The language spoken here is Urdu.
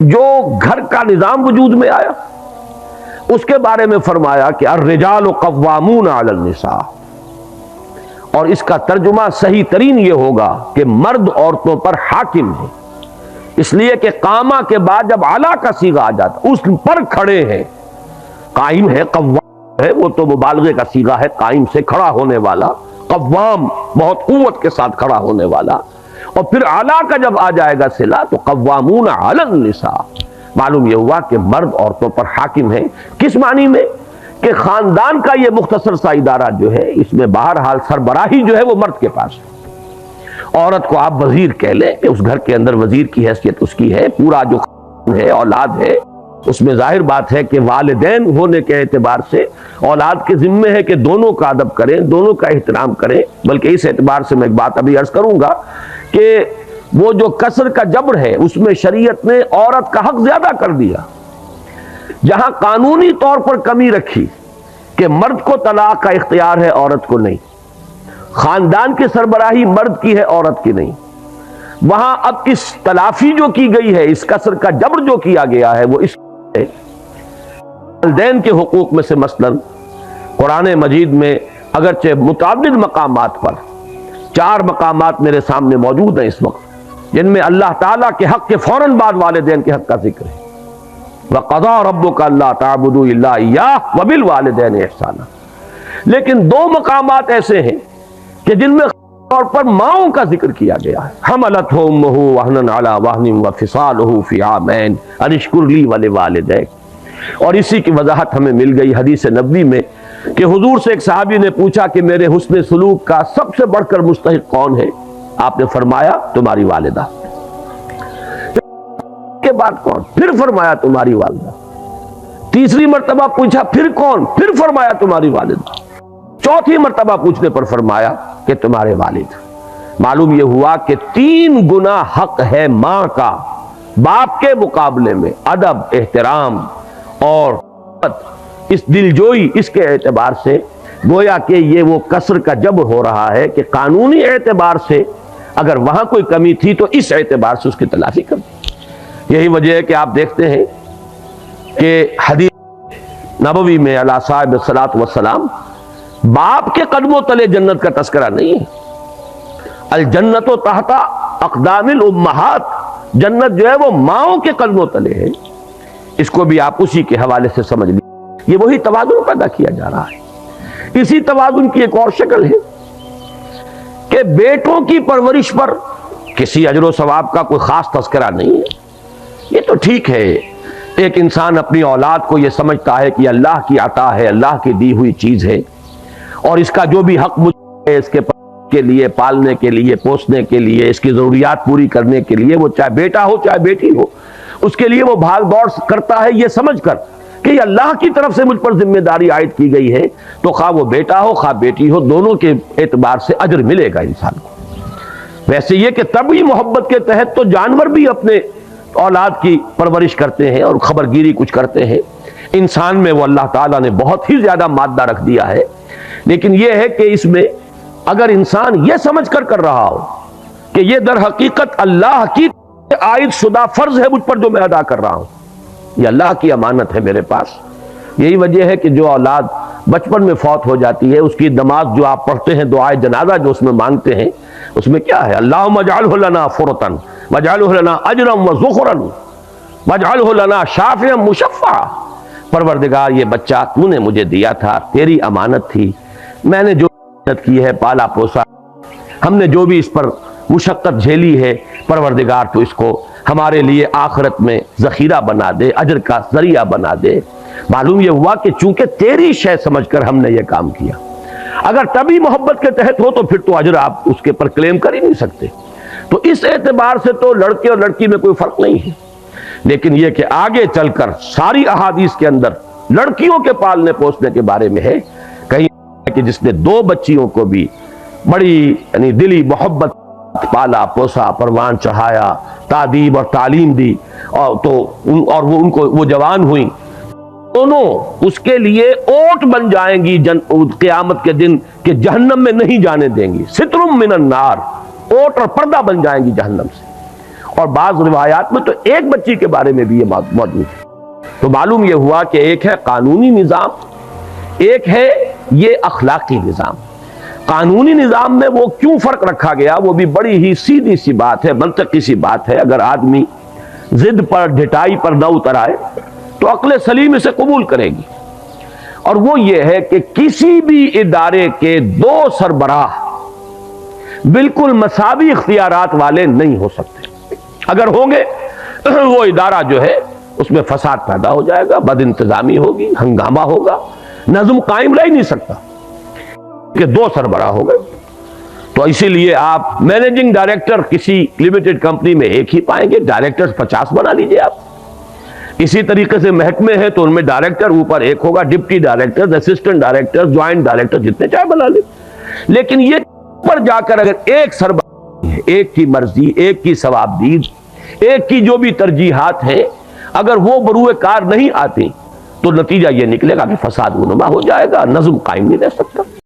جو گھر کا نظام وجود میں آیا اس کے بارے میں فرمایا کہ الرجال قوامون علی النساء، اور اس کا ترجمہ صحیح ترین یہ ہوگا کہ مرد عورتوں پر حاکم ہے، اس لیے کہ قامہ کے بعد جب علا کا صیغہ آ جاتا اس پر کھڑے ہیں، قائم ہے، قوام ہے، وہ تو مبالغے کا صیغہ ہے، قائم سے کھڑا ہونے والا، قوام بہت قوت کے ساتھ کھڑا ہونے والا، اور پھر علا کا جب آ جائے گا صلہ تو قوامون علی النساء، معلوم یہ ہوا کہ مرد عورتوں پر حاکم ہے۔ کس معنی میں؟ کہ خاندان کا یہ مختصر سا ادارہ جو ہے اس میں بہرحال سربراہی جو ہے وہ مرد کے پاس ہے، عورت کو آپ وزیر کہہ لیں کہ اس گھر کے اندر وزیر کی حیثیت اس کی ہے، پورا جو ہے اولاد ہے اس میں ظاہر بات ہے کہ والدین ہونے کے اعتبار سے اولاد کے ذمے ہے کہ دونوں کا ادب کریں، دونوں کا احترام کریں، بلکہ اس اعتبار سے میں ایک بات ابھی عرض کروں گا کہ وہ جو کسر کا جبر ہے اس میں شریعت نے عورت کا حق زیادہ کر دیا، جہاں قانونی طور پر کمی رکھی کہ مرد کو طلاق کا اختیار ہے عورت کو نہیں، خاندان کی سربراہی مرد کی ہے عورت کی نہیں، وہاں اب اس تلافی جو کی گئی ہے، اس کسر کا جبر جو کیا گیا ہے وہ اس والدین کے حقوق میں سے مثلا قرآن مجید میں اگرچہ متعدد مقامات پر 4 مقامات میرے سامنے موجود ہیں اس وقت جن میں اللہ تعالیٰ کے حق کے فوراً بعد والدین کے حق کا ذکر ہے، وَقَضَىٰ رَبُّكَ أَلَّا تَعْبُدُوا إِلَّا إِيَّاهُ وَبِالْوَالِدَيْنِ إِحْسَانًا، لیکن 2 مقامات ایسے ہیں کہ جن میں طور پر ماؤں کا ذکر کیا گیا ہے، حملتہ امہ وہنا علی وہن وفصالہ فی عامین ان اشکر لی ولوالدیک، اور اسی کی وضاحت ہمیں مل گئی حدیث نبوی میں کہ حضور سے ایک صحابی نے پوچھا کہ میرے حسن سلوک کا سب سے بڑھ کر مستحق کون ہے؟ آپ نے فرمایا تمہاری والدہ، کے بعد کون؟ پھر فرمایا تمہاری والدہ، تیسری مرتبہ پوچھا پھر کون؟ پھر فرمایا تمہاری والدہ، چوتھی مرتبہ پوچھنے پر فرمایا کہ تمہارے والد۔ معلوم یہ ہوا کہ 3 گنا حق ہے ماں کا باپ کے مقابلے میں، ادب، احترام اور اس دلجوئی، اس کے اعتبار سے گویا کہ یہ وہ کسر کا جبر ہو رہا ہے کہ قانونی اعتبار سے اگر وہاں کوئی کمی تھی تو اس اعتبار سے اس کی تلافی کر دی۔ یہی وجہ ہے کہ آپ دیکھتے ہیں کہ حدیث نبوی میں علی صاحب الصلاۃ والسلام باپ کے قدموں تلے جنت کا تذکرہ نہیں ہے، الجنت تحت اقدام الامہات، جنت جو ہے وہ ماؤں کے قدموں تلے ہے، اس کو بھی آپ اسی کے حوالے سے سمجھ لیجیے۔ یہ وہی توازن پیدا کیا جا رہا ہے۔ اسی توازن کی ایک اور شکل ہے کہ بیٹوں کی پرورش پر کسی اجر و ثواب کا کوئی خاص تذکرہ نہیں ہے، یہ تو ٹھیک ہے، ایک انسان اپنی اولاد کو یہ سمجھتا ہے کہ اللہ کی عطا ہے، اللہ کی دی ہوئی چیز ہے، اور اس کا جو بھی حق مجھے ہے اس کے لیے، پالنے کے لیے، پوسنے کے لیے، اس کی ضروریات پوری کرنے کے لیے، وہ چاہے بیٹا ہو چاہے بیٹی ہو، اس کے لیے وہ بھاگ دوڑ کرتا ہے یہ سمجھ کر کہ یہ اللہ کی طرف سے مجھ پر ذمہ داری عائد کی گئی ہے، تو خواہ وہ بیٹا ہو خواہ بیٹی ہو، دونوں کے اعتبار سے اجر ملے گا انسان کو۔ ویسے یہ کہ طبعی محبت کے تحت تو جانور بھی اپنے اولاد کی پرورش کرتے ہیں اور خبرگیری کچھ کرتے ہیں، انسان میں وہ اللہ تعالیٰ نے بہت ہی زیادہ مادہ رکھ دیا ہے، لیکن یہ ہے کہ اس میں اگر انسان یہ سمجھ کر رہا ہو کہ یہ در حقیقت اللہ کی عائد شدہ فرض ہے مجھ پر جو میں ادا کر رہا ہوں، یہ اللہ کی امانت ہے میرے پاس۔ یہی وجہ ہے کہ جو اولاد بچپن میں فوت ہو جاتی ہے اس کی نماز جو آپ پڑھتے ہیں، دعائے جنازہ جو اس میں مانگتے ہیں، اس میں کیا ہے؟ اللہم اجعلہ لنا فرطا واجعلہ لنا اجرا وذخرا واجعلہ لنا شافعا مشفعا، پروردگار یہ بچہ تو نے مجھے دیا تھا، تیری امانت تھی، میں نے جو محنت کی ہے، پالا پوسا، ہم نے جو بھی اس پر مشقت جھیلی ہے، پروردگار تو اس کو ہمارے لیے آخرت میں ذخیرہ بنا دے، اجر کا ذریعہ بنا دے۔ معلوم یہ ہوا کہ چونکہ تیری شے سمجھ کر ہم نے یہ کام کیا، اگر تبھی محبت کے تحت ہو تو پھر تو اجر آپ اس کے پر کلیم کر ہی نہیں سکتے، تو اس اعتبار سے تو لڑکے اور لڑکی میں کوئی فرق نہیں ہے۔ لیکن یہ کہ آگے چل کر ساری احادیث کے اندر لڑکیوں کے پالنے پوسنے کے بارے میں ہے، کہیں کہ جس نے 2 بچیوں کو بھی بڑی یعنی دلی محبت پالا پوسا، پروان چڑھایا، تعدیب اور تعلیم دی، اور وہ جوان ہوئیں، دونوں اس کے لیے اوٹ بن جائیں گی قیامت کے دن کہ جہنم میں نہیں جانے دیں گی، سترم من النار، اوٹ اور پردہ بن جائیں گی جہنم سے، اور بعض روایات میں تو ایک بچی کے بارے میں بھی یہ موجود ہے۔ تو معلوم یہ ہوا کہ ایک ہے قانونی نظام، ایک ہے یہ اخلاقی نظام۔ قانونی نظام میں وہ کیوں فرق رکھا گیا، وہ بھی بڑی ہی سیدھی سی بات ہے، منطقی سی بات ہے۔ اگر آدمی ضد پر ڈھٹائی پر نہ اتر آئے تو عقل سلیم اسے قبول کرے گی، اور وہ یہ ہے کہ کسی بھی ادارے کے دو سربراہ بالکل مساوی اختیارات والے نہیں ہو سکتے۔ اگر ہوں گے وہ ادارہ جو ہے اس میں فساد پیدا ہو جائے گا، بد انتظامی ہوگی، ہنگامہ ہوگا، نظم قائم رہ ہی نہیں سکتا کہ دو سربراہ ہو گئے۔ تو اسی لیے آپ مینیجنگ ڈائریکٹر کسی لمیٹڈ کمپنی میں ایک ہی پائیں گے، ڈائریکٹر 50 بنا لیجئے آپ۔ اسی طریقے سے محکمے ہیں تو ان میں ڈائریکٹر اوپر ایک ہوگا، deputy director, assistant director, joint director, جتنے چاہے بنا لیں۔ لیکن یہ پر جا کر اگر ایک سربراہ ہے، ایک کی مرضی، ایک کی ثوابدید، ایک کی جو بھی ترجیحات ہیں، اگر وہ بروئے کار نہیں آتی تو نتیجہ یہ نکلے گا کہ فساد رونما ہو جائے گا، نظم قائم نہیں رہ سکتا۔